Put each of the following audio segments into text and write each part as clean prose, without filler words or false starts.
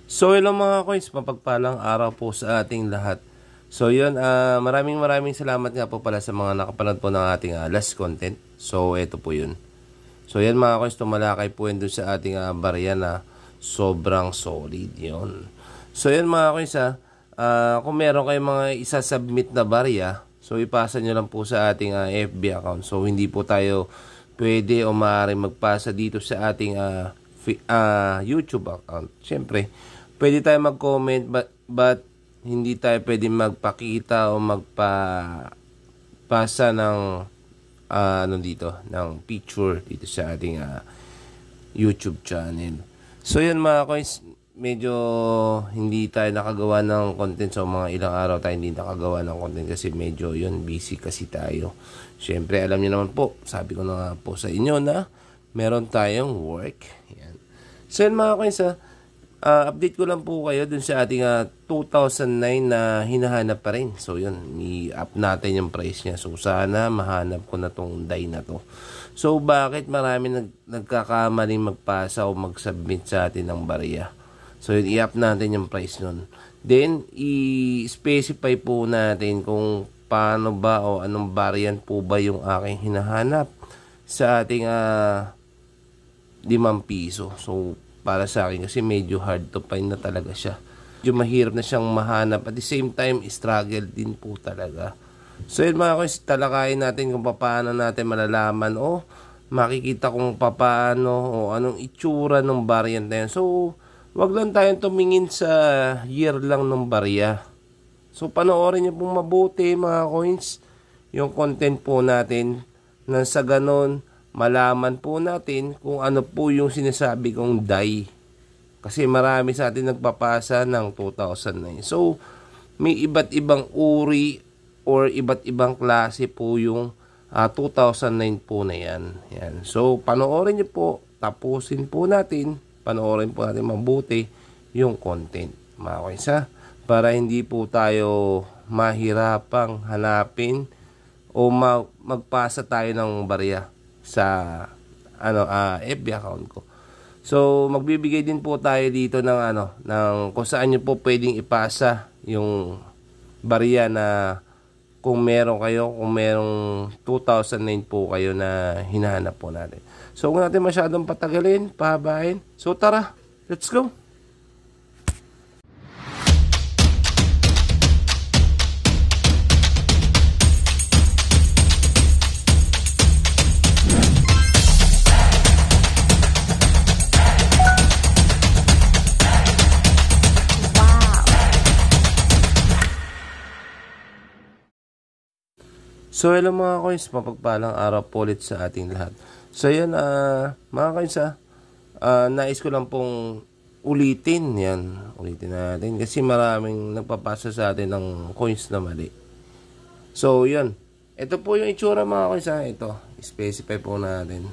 So hello mga coins, mapagpalang araw po sa ating lahat. So yun, maraming salamat nga po pala sa mga nakapanood po ng ating last content. So ito po yun. So yan mga coins, tumalakay po yun dun sa ating barya na sobrang solid yun. So yan mga coins kung meron kayong mga isasubmit na barya, so ipasa nyo lang po sa ating FB account. So hindi po tayo pwede o maaaring magpasa dito sa ating YouTube account. Siyempre, pwede tayo mag-comment but hindi tayo pwede magpakita o magpasa ng ng picture dito sa ating YouTube channel. So yun mga coins, medyo hindi tayo nakagawa ng content. So mga ilang araw tayo hindi nakagawa ng content kasi medyo yun, busy kasi tayo. Siyempre alam niyo naman po, sabi ko na nga po sa inyo na meron tayong work. Yan. So yun mga coins update ko lang po kayo dun sa ating 2009 na hinahanap pa rin. So yun, i-up natin yung price niya. So sana mahanap ko na tong die na to. So bakit marami nagkakamaling magpasa o mag-submit sa atin ng barya? So yun, i-up natin yung price nun. Then i-specify po natin kung paano ba o anong variant po ba yung aking hinahanap sa ating 5 piso. So para sa akin kasi medyo hard to find na talaga siya. Medyo mahirap na siyang mahanap. At the same time, struggle din po talaga. So yun mga guys, talakayin natin kung paano natin malalaman o makikita kung paano o anong itsura ng variant na yun. So, wag lang tayong tumingin sa year lang ng barya. So, panoorin nyo pong mabuti mga coins yung content po natin na sa ganon malaman po natin kung ano po yung sinasabi kong die. Kasi marami sa atin nagpapasa ng 2009. So, may iba't ibang uri or iba't ibang klase po yung 2009 po na yan. Yan. So, panoorin nyo po, tapusin po natin, panoorin po natin mabuti yung content. Mga kaisa, para hindi po tayo mahirapang hanapin o magpasa tayo ng barya sa FB account ko. So magbibigay din po tayo dito ng ng kung saan niyo po pwedeng ipasa yung barya na kung meron kayo, kung merong 2009 po kayo na hinahanap po natin. So kung natin masyadong patagalin, pahabain. So tara, let's go. So hello mga coins, mapagpalang araw po ulit sa ating lahat. So yan mga coins nais ko lang pong ulitin natin kasi maraming nagpapasa sa atin ng coins na mali. So yun, ito po yung itsura mga coins ito, specify po natin.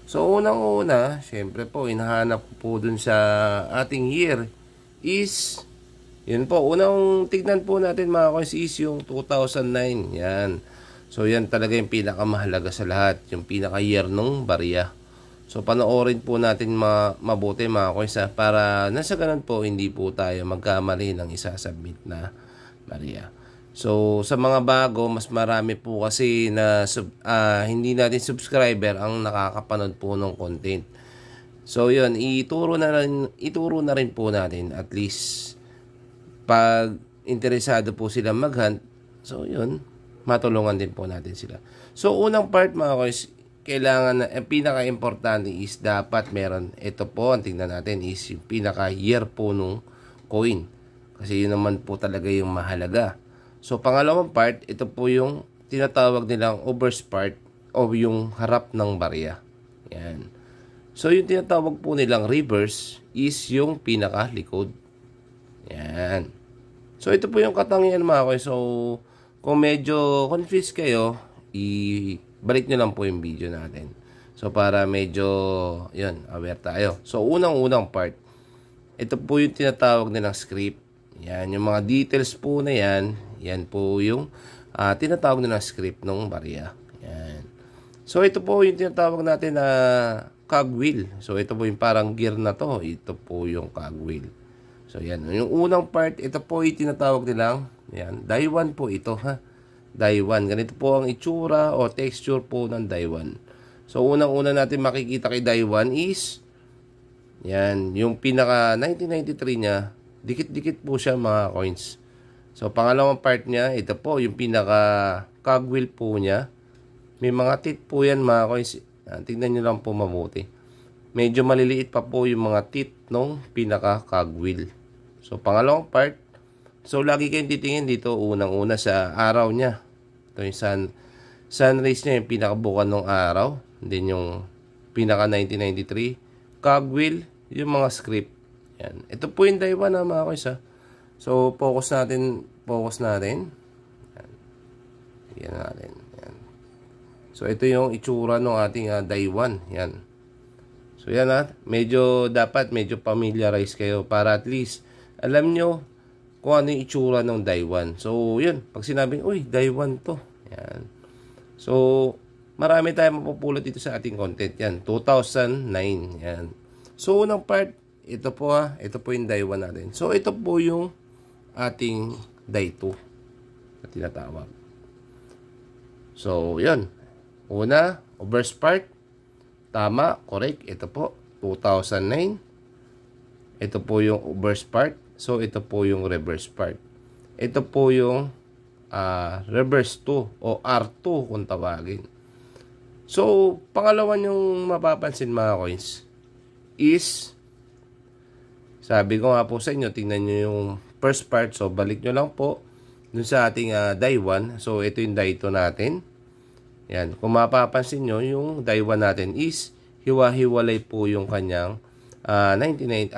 So unang-una, syempre po hinahanap po dun sa ating year is yun po, unang tignan po natin mga coins is yung 2009. Yan. So yan talaga yung pinakamahalaga sa lahat, yung pinaka-year nung barya. So panoorin po natin mabuti mga coins para nasa ganun po hindi po tayo magkamali ng isasubmit na barya. So sa mga bago, mas marami po kasi na hindi natin subscriber ang nakakapanood po ng content. So yun, ituro na rin po natin at least pag interesado po sila mag-hunt. So yun, matulungan din po natin sila. So unang part mga guys, kailangan ang pinaka-importante is dapat meron, ito po ang tingnan natin is yung pinaka-year po nung coin. Kasi yun naman po talaga yung mahalaga. So pangalawang part, ito po yung tinatawag nilang obverse part o yung harap ng barya. Yan. So yung tinatawag po nilang reverse is yung pinaka-likod. Yan. So ito po yung katangian mga guys. So kung medyo confused kayo, ibalik nyo lang po yung video natin. So, para medyo, yun, aware tayo. So, unang-unang part, ito po yung tinatawag nilang script. Yan, yung mga details po na yan, yan po yung tinatawag nilang script ng barya. Yan. So, ito po yung tinatawag natin na cogwheel. So, ito po yung parang gear na to. Ito po yung cogwheel. So, yan. Yung unang part, ito po yung tinatawag nilang, yan, Daiwan po ito, ha. Daiwan. Ganito po ang itsura o texture po ng Daiwan. So, unang-una natin makikita kay Daiwan is, yan, yung pinaka 1993 niya, dikit-dikit po siya mga coins. So, pangalawang part niya, ito po, yung pinaka cogwheel po niya. May mga teeth po yan mga coins. Tingnan nyo lang po mabuti. Medyo maliliit pa po yung mga teeth nung pinaka cogwheel. So, pangalawang part, so, lagi kayong titingin dito, unang-una sa araw niya. Ito yung sun rays niya, yung pinakabukan ng araw. Then, yung pinaka 1993. Cogwheel, yung mga script. Yan. Ito po yung Daiwan na mga kuys, ha. So, focus natin. Yan. Yan natin. Yan. So, ito yung itsura ng ating Daiwan. Yan. So, yan ha. Medyo familiarize kayo para at least alam nyo kung ano yung itsura ng Daiwan. So, yun. Pag sinabing, uy, Daiwan to. Yan. So, marami tayong mapupulot dito sa ating content. Yan. 2009. Yan. So, unang part, ito po ha. Ito po yung Daiwan natin. So, ito po yung ating Dai 2 na tinatawag. So, yun. Una, obverse part. Tama. Correct. Ito po. 2009. Ito po yung obverse part. So, ito po yung reverse part. Ito po yung reverse 2 o R2 kung tawagin. So, pangalawa yung mapapansin mga coins is, sabi ko nga po sa inyo, tingnan nyo yung first part. So, balik nyo lang po dun sa ating Dai 1. So, ito yung Dai 2 natin. Yan. Kung mapapansin nyo, yung Dai 1 natin is hiwa-hiwalay po yung kanyang 99.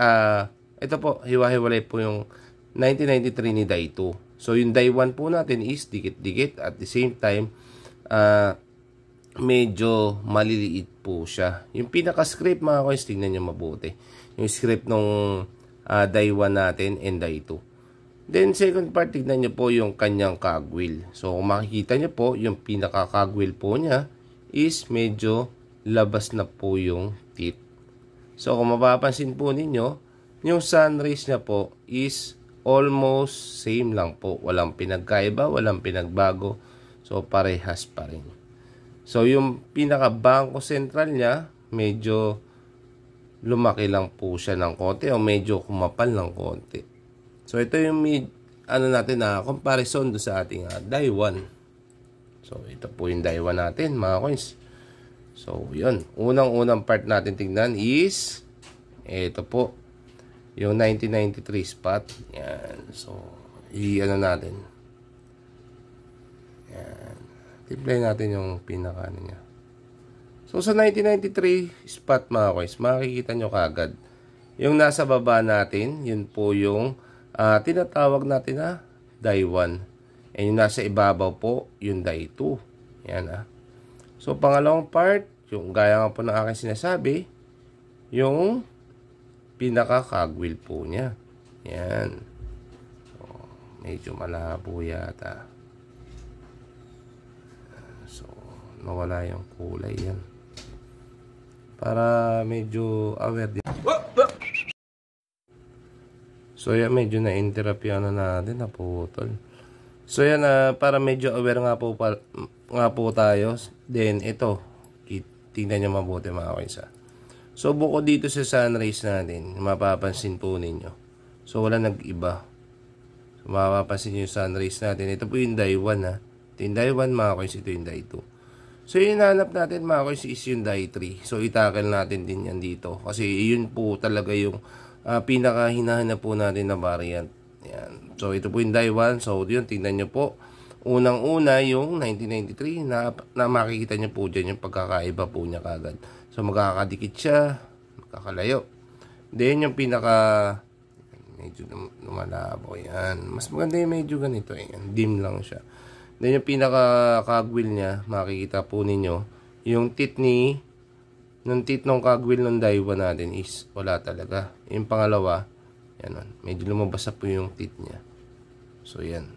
Ito po, hiwa-hiwalay po yung 1993 ni Dai 2. So, yung Dai 1 po natin is dikit-dikit. At the same time, medyo maliliit po siya. Yung pinaka-script mga coins, tingnan nyo mabuti. Yung script nung Dai 1 natin and Dai 2. Then, second part, tignan nyo po yung kanyang cogwheel. So, kung makikita nyo po, yung pinaka-cogwheel po niya is medyo labas na po yung teeth. So, kung mapapansin po ninyo, yung sun rays niya po is almost same lang po. Walang pinagkaiba, walang pinagbago. So, parehas pa rin. So, yung pinaka-bangko central niya, medyo lumaki lang po siya ng konti o medyo kumapal ng konti. So, ito yung natin na comparison do sa ating Dai 1. So, ito po yung Dai 1 natin, mga coins. So, yun. Unang-unang part natin tingnan is ito po. Yung 1993 spot. Yan. So, natin. Yan. Timplay natin yung pinaka niya. So, sa 1993 spot mga coins, makikita nyo kagad. Yung nasa baba natin, yun po yung tinatawag natin na Dai 1. And yung nasa ibabaw po, yung Dai 2. Yan So, pangalawang part, yung gaya nga po ng aking sinasabi, yung pinaka-cogwheel po niya. Yan. So, medyo malabo yata. So, nawala yung kulay yan. Para medyo aware din. So, yan, medyo na-interrupt yung natin, naputol. So, yan, para medyo aware nga po tayo. Then, ito, tingnan nyo mabuti mga coins. So, bukod dito sa sun rays natin, mapapansin po ninyo. So, wala nag-iba. So, mapapansin nyo yung sun rays natin. Ito po yung Dai 1 Ito yung Dai 1 mga coins, ito yung Dai 2. So, yung hinahanap natin mga coins is yung Dai 3. So, itakal natin din yan dito. Kasi yun po talaga yung pinaka-hinahanap po natin na variant. Yan. So, ito po yung Dai 1. So, yun, tingnan nyo po. Unang-una yung 1993 na makikita nyo po dyan yung pagkakaiba po niya kagad. So, magkakadikit siya, magkakalayo. Then, yung medyo lumalabo. Yan. Mas maganda yung medyo ganito. Yan. Dim lang siya. Then, yung pinaka-cogwheel niya, makikita po ninyo, yung teeth ng cogwheel ng Dai 1 natin is wala talaga. Yung pangalawa, yan. Medyo lumabas na po yung teeth niya. So, yan.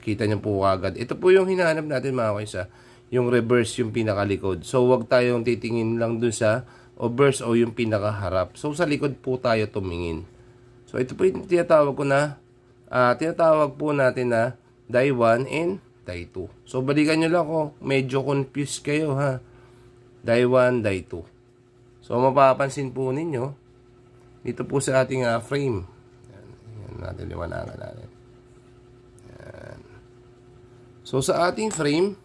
Kita niyo po agad. Ito po yung hinahanap natin mga kaysa. Yung reverse, yung pinakalikod. So, wag tayong titingin lang dun sa obverse o yung pinakaharap. So, sa likod po tayo tumingin. So, ito po yung tinatawag ko na, tinatawag po natin na die 1 and die 2. So, balikan nyo lang kung medyo confused kayo, ha. Die 1, die 2. So, mapapansin po ninyo, dito po sa ating frame. Yan natin, liwanagan natin. Yan. So, sa ating frame,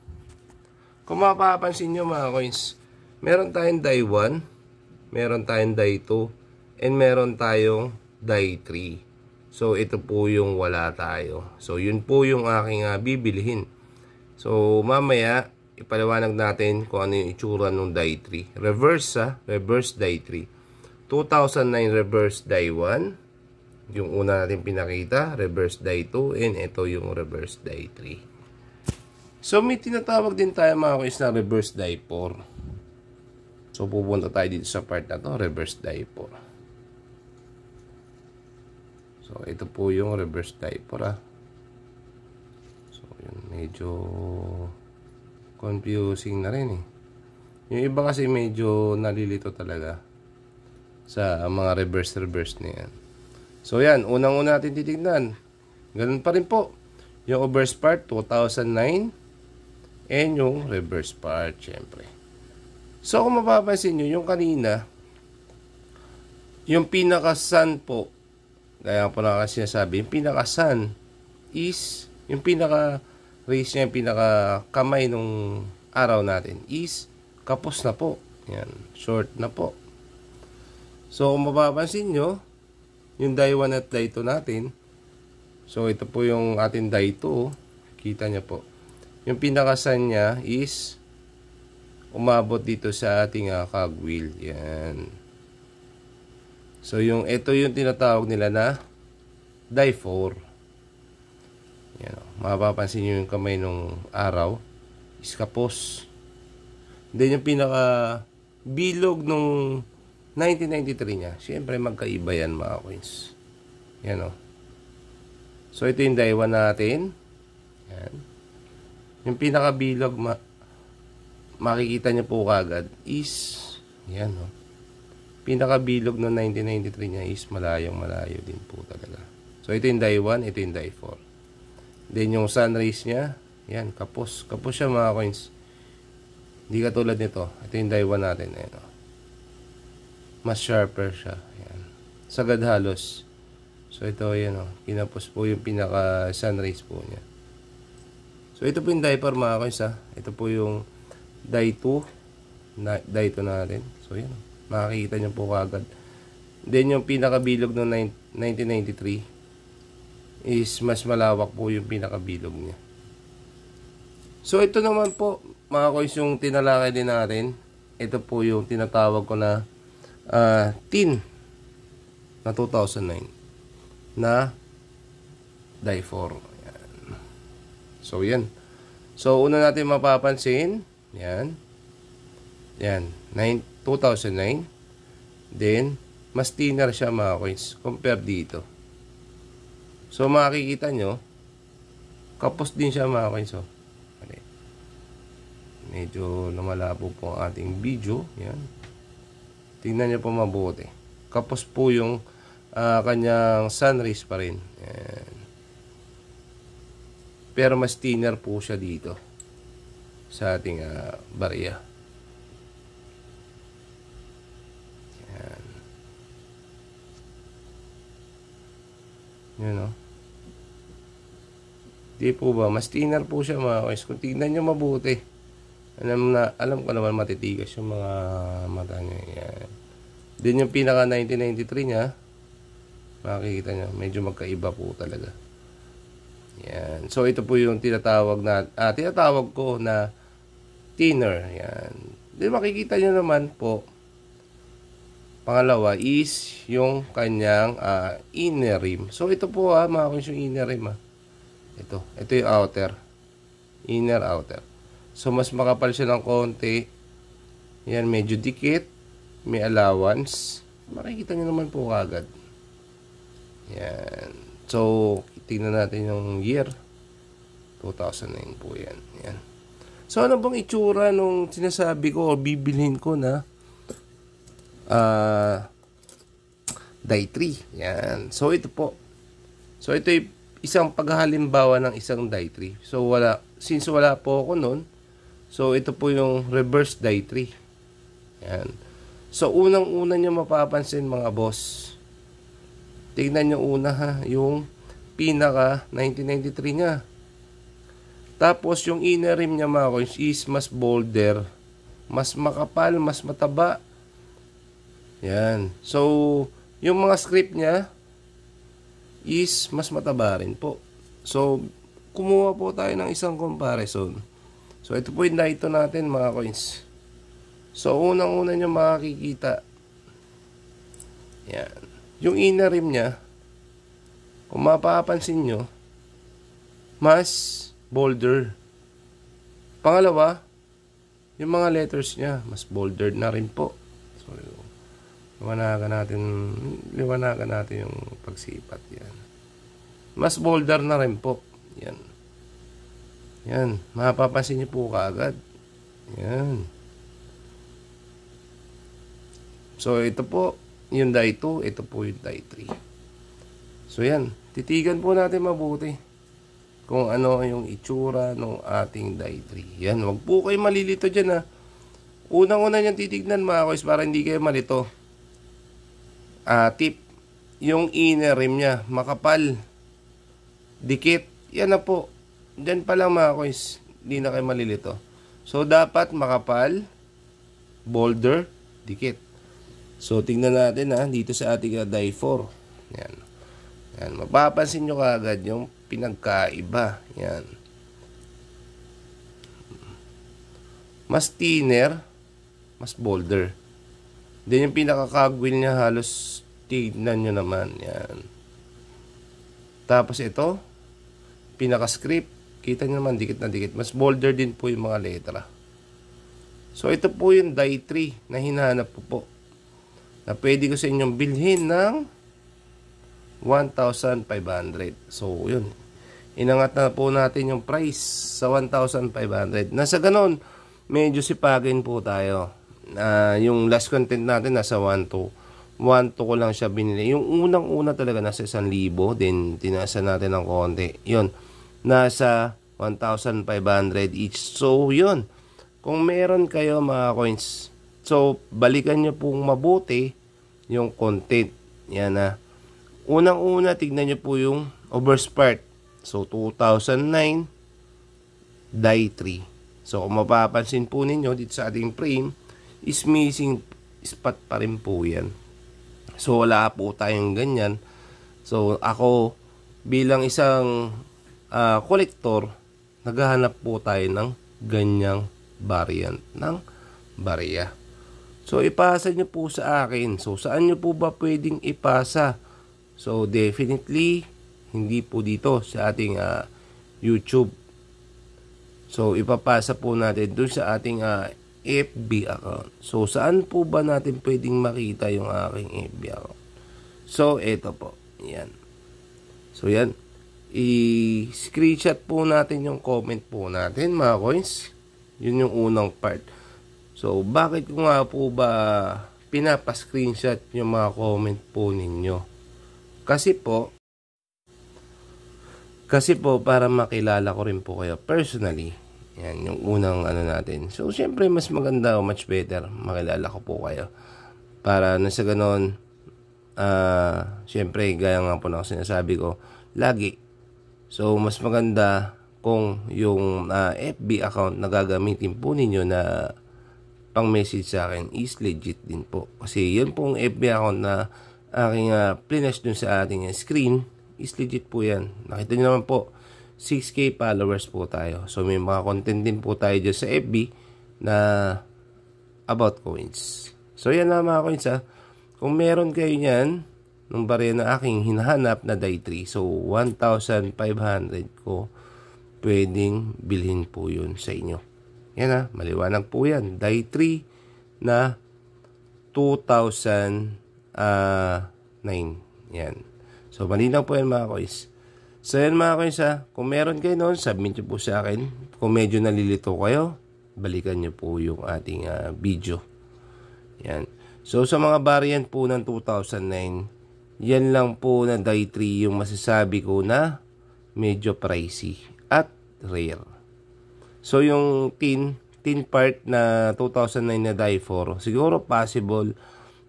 kung mapapansin nyo mga coins, meron tayong die 1, meron tayong die 2, and meron tayong die 3. So, ito po yung wala tayo. So, yun po yung aking bibilihin. So, mamaya, ipaliwanag natin kung ano yung itsura ng die 3. Reverse, reverse die 3. 2009 reverse die 1. Yung una natin pinakita, reverse die 2, and ito yung reverse die 3. So, may tinatawag din tayo mga kuis na reverse die 4. So, pupunta tayo dito sa part na to, reverse die 4. So, ito po yung reverse die 4, So, yun, medyo confusing na rin, Yung iba kasi medyo nalilito talaga sa mga reverse na yan. So, yan, unang-una natin titignan. Ganun pa rin po. Yung obverse part, 2009. And yung reverse part, syempre. So, kung mapapansin nyo, yung kanina, yung pinaka-sun po, kaya po na kasi sinasabi, yung pinaka-sun is, yung pinaka-rays niya, yung pinaka-kamay nung araw natin is, kapos na po. Yan, short na po. So, kung mapapansin nyo, yung die 1 at die 2 natin, so, ito po yung ating die 2, kita nyo po. Yung pinakasan niya is, umabot dito sa ating cogwheel. Yan. So, ito yung tinatawag nila na die 4. Yan. Mapapansin nyo yung kamay nung araw, is kapos. Then, yung pinaka-bilog nung 1993 niya. Siyempre, magkaiba yan mga coins. Yan, So, ito yung die 1 natin. Yan. Yung pinakabilog, makikita niyo po kagad is, yan, pinakabilog ng 1993 niya is malayo din po talaga. So, ito yung die 1, ito yung die 4. Then, yung sun rays niya, yan, kapos. Kapos siya mga coins. Hindi katulad nito. Ito yung die 1 natin. Ayan, mas sharper siya. Ayan. Sagad halos. So, ito, yan, kinapos po yung pinaka sun rays po niya. So, ito po yung die 4 mga coins, Ito po yung die 2. Die 2 natin. So, yan. Makikita nyo po kagad. Then, yung pinakabilog ng 1993 is mas malawak po yung pinakabilog niya. So, ito naman po, mga coins, yung tinalakay din natin. Ito po yung tinatawag ko na tin na 2009 na die 4. Yan. So, yan. So, una natin mapapansin, yan. Yan. 2009. Then, mas thinner siya mga coins compare dito. So, makikita nyo, kapos din siya mga coins. Medyo lumalabo po ang ating video. Yan. Tingnan nyo po mabuti. Kapos po yung kanyang sun rays pa rin. Yan. Pero mas thinner po siya dito sa ating barya. Yan. Yan, Di po ba? Mas thinner po siya mga guys. Kung tingnan nyo mabuti. Alam ko naman matitigas yung mga mata niya. Yan. Din yung pinaka 1993 niya. Makikita nyo. Medyo magkaiba po talaga. Yan. So, ito po yung tinatawag ko na thinner. Yan. Then, makikita nyo naman po, pangalawa is yung kanyang inner rim. So, ito po mga kunis yung inner rim. Ito yung outer. Inner, outer. So, mas makapal siya ng konti. Yan, medyo dikit. May allowance. Makikita nyo naman po kagad. Yan. So, tingnan natin yung year. 2009 po yan. Yan. So, ano bang itsura nung sinasabi ko o bibilhin ko na die 3. Yan. So ito po. So ito ay isang paghahalimbawa ng isang die 3. So since wala po ako nun, so ito po yung reverse die 3. Yan. So unang-una nyo mapapansin mga boss. Tignan nyo una ha, yung pinaka 1993 nya. Tapos yung inner rim niya mga coins is mas bolder, mas makapal, mas mataba. Yan. So yung mga script niya is mas mataba rin po. So kumuha po tayo ng isang comparison. So ito po yung dito natin mga coins. So unang-una nyo makikita. Yan. Yung inner rim niya, kung mapapansin nyo, mas bolder. Pangalawa, yung mga letters niya, mas bolder na rin po. So, liwanagan natin yung pagsipat. Yan. Mas bolder na rin po. Yan. Yan. Mapapansin nyo po kaagad. Yan. So, ito po, yung die 2, ito po yung die 3. So, yan. Titigan po natin mabuti kung ano yung itsura ng ating die 3. Yan. Huwag po kayo malilito dyan, ha. Unang-una niyang titignan mga boys para hindi kayo malito. Tip. Yung inner rim niya, makapal. Dikit. Yan na po. Diyan pa lang mga boys. Hindi na kayo malilito. So, dapat makapal, bolder, dikit. So, tingnan natin dito sa ating die 4. Yan. Yan. Mapapansin nyo kaagad yung pinagkaiba. Yan. Mas thinner, mas bolder. Then yung pinakakagwil niya halos tignan nyo naman. Yan. Tapos ito, pinaka-script, kita nyo naman dikit na dikit. Mas bolder din po yung mga letra. So, ito po yung die 3 na hinahanap ko po. Na pwede ko sa inyong bilhin ng 1,500. So, yun. Inangat na po natin yung price sa 1,500. Nasa ganon, medyo sipagin po tayo. Yung last content natin nasa 1,200. 1,200 ko lang siya binili. Yung unang-una talaga nasa 1,000. Then, tinasa natin ng konti. Yun. Nasa 1,500 each. So, yun. Kung meron kayo mga coins, so, balikan nyo pong mabuti yung content. Yan na. Unang-una, tignan nyo po yung overspart part. So, 2009, die 3. So, kung mapapansin po ninyo dito sa ating frame, is missing spot pa rin po yan. So, wala po tayong ganyan. So, ako, bilang isang collector, naghahanap po tayo ng ganyang variant ng barya. So, ipasa nyo po sa akin. So, saan nyo po ba pwedeng ipasa? So, definitely, hindi po dito sa ating YouTube. So, ipapasa po natin dun sa ating FB account. So, saan po ba natin pwedeng makita yung aking FB account? So, eto po. Yan. So, yan. I-screenshot po natin yung comment po natin, mga coins. Yun yung unang part. So, bakit ko nga po ba pinapa-screenshot yung mga comment po ninyo? Kasi po, para makilala ko rin po kayo personally. Yan, yung unang natin. So, syempre, mas maganda o much better makilala ko po kayo. Para na sa ganon, syempre, gaya nga po na sinasabi ko, lagi. So, mas maganda kung yung FB account na gagamitin po ninyo na pang-message sa akin is legit din po. Kasi yun pong FB account na aking plinash dun sa ating screen is legit po yan. Nakita nyo naman po, 6K followers po tayo. So, may mga content din po tayo dyan sa FB na about coins. So, yan na mga coins ha. Kung meron kayo yan, nung barya na aking hinahanap na die 3, so 1,500 ko, pwedeng bilhin po yun sa inyo. Yan ha, maliwanag po yan. Die 3 na 2009. Yan. So, malinaw po yan mga coins. So, yan mga coins ha. Kung meron kayo noon, submit nyo po sa akin. Kung medyo nalilito kayo, balikan nyo po yung ating video. Yan. So, sa mga variant po ng 2009, Yan lang po na die 3 yung masasabi ko na medyo pricey at rare. So yung tin part na 2009 na die 4, siguro possible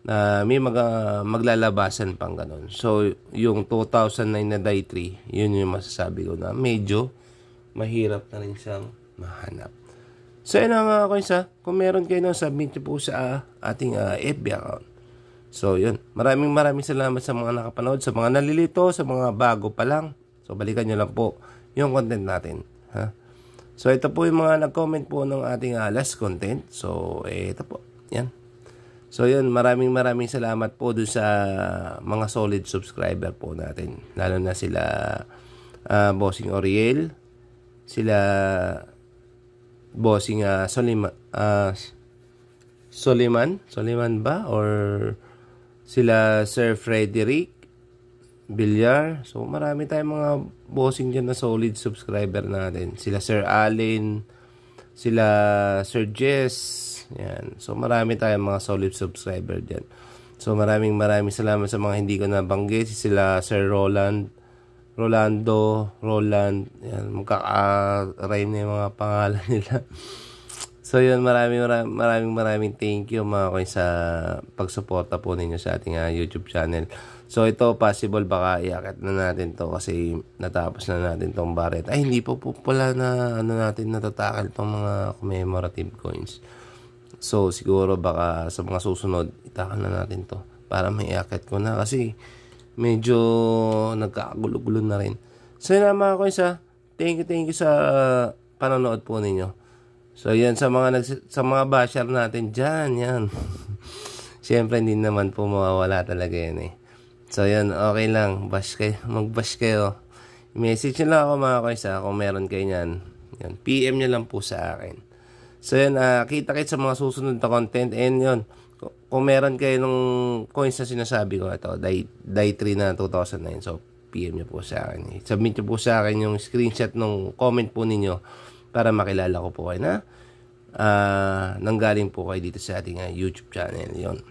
na may maglalabasan pang ganun. So yung 2009 na die 3, yun yung masasabi ko na medyo mahirap na rin siyang mahanap. So yun na mga coins ha. Kung meron kayo nun, submit nyo po sa ating FB account. So yun, maraming salamat sa mga nakapanood, sa mga nalilito, sa mga bago pa lang. So balikan nyo lang po yung content natin, ha? So ito po yung mga nag-comment po ng ating last content. So ito po, yan. So yun, maraming salamat po dun sa mga solid subscriber po natin. Lalo na sila Bossing Oriel, sila Bossing Soliman ba? Or sila Sir Frederick Villar. So marami tayong mga bossing dyan na solid subscriber natin. Sila Sir Allen, sila Sir Jess. Yan. So marami tayong mga solid subscriber dyan. So maraming salamat sa mga hindi ko nabanggit. Sila Sir Roland. Yan, magkaka-rhyme na yung mga pangalan nila. So yun, maraming thank you mga koy sa pagsuporta po ninyo sa ating YouTube channel. So ito, possible baka iakit na natin to kasi natapos na natin tong Barret. Ay, hindi po pala na natin natatakal tong mga commemorative coins. So siguro baka sa mga susunod itakal na natin to para may iakit ko na kasi medyo nagkakagulo-gulo na rin. So yun mga koy thank you sa panonood po ninyo. So yan sa mga basher natin diyan, yan. Siyempre hindi naman po mawawala talaga yan eh. So yan, okay lang, mag-bash kayo. I-message nyo lang ako mga koys kung meron kayo niyan. Yan, PM nyo lang po sa akin. So yan, kita-kits sa mga susunod na content. And yun, kung meron kayo ng coins na sinasabi ko, ito, die 3 na 2009. So PM nyo po sa akin. Submit nyo po sa akin yung screenshot ng comment po ninyo para makilala ko po kayo na nanggaling po kayo dito sa ating YouTube channel. Yun.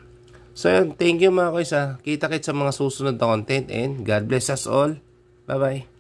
So yun, thank you mga koys. Kita-kits sa mga susunod na content and God bless us all. Bye bye.